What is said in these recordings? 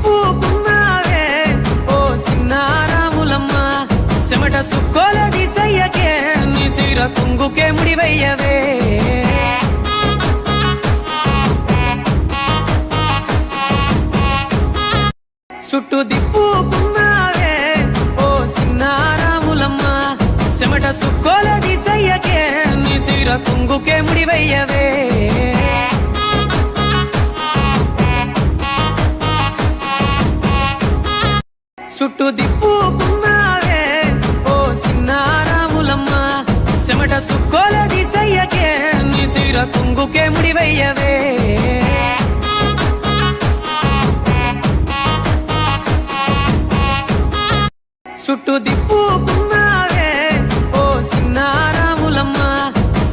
దిప్పుకున్నావే ఓ సిన్నారాములమ్మ చెమట సుక్కోల దిశయ్యకే నీ సిర కుంగుకే ముడివయ్యవే చుట్టూ దిప్పుకున్నావే ఓ సిన్నారాములమ్మ చెమట సుక్కోల దిశయ్యకే నీ సిర కుంగుకే ముడివయ్యవే చుట్టూ దిప్పుకున్నావే ఓ సిన్నారాములమ్మ చెమట సుక్కోల దిశయ్యకే నీ సిర కుంగుకే ముడివయ్యవే చుట్టూ దిప్పుకున్నావే ఓ సిన్నారాములమ్మ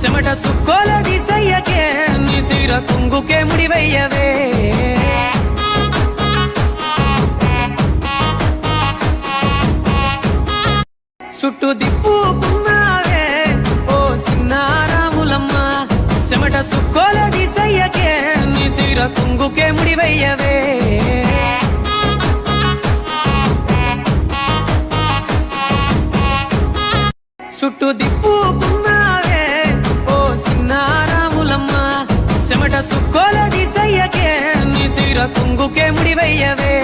చెమట సుక్కోల దిశయ్యకే నీ సిర కుంగుకే ముడివయ్యవే చుట్టూ దిప్పుకున్నావే ఓ సిన్నారాములమ్మ చెమట సుక్కోల దిశయ్యకే నీ సిర కుంగుకే ముడివయ్యవే చుట్టూ దిప్పుకున్నావే ఓ సిన్నారాములమ్మ చెమట సుక్కోల దిశయ్యకే నీ సిర కుంగుకే ముడివయ్యవే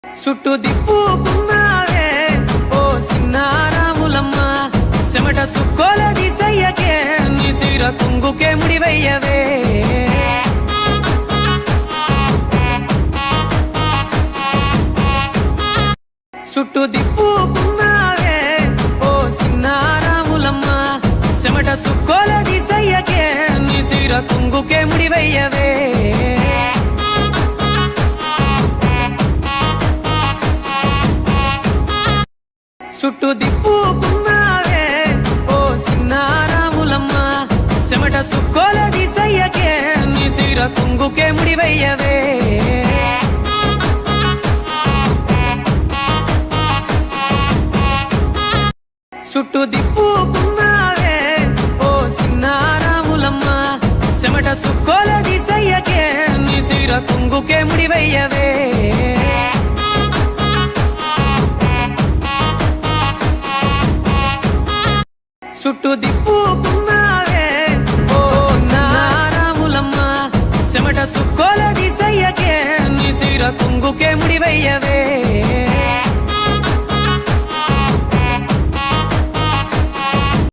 చుట్టూ దిప్పుకున్నావే ఓ సిన్నారాములమ్మ చెమట సుక్కోల దిశయ్యకే నీ సిర కుంగుకే ముడివయ్యవే చుట్టూ దిప్పుకున్నావే ఓ సిన్నారాములమ్మ చెమట సుక్కోల దిశయ్యకే నీ సిర కుంగుకే ముడివయ్యవే చుట్టూ దిప్పుకున్నావే ఓ సిన్నారాములమ్మ చెమట సుక్కోల దిశయ్యకే నీ సిర కుంగుకే ముడివయ్యవే చుట్టూ దిప్పుకున్నావే ఓ సిన్నారాములమ్మ చెమట సుక్కోల దిశయ్యకే నీ సిర కుంగుకే ముడివయ్యవే చుట్టూ దిప్పుకున్నావే ఓ సిన్నారాములమ్మ చెమట సుక్కోల దిశయ్యకే నీ సిర కుంగుకే ముడివయ్యవే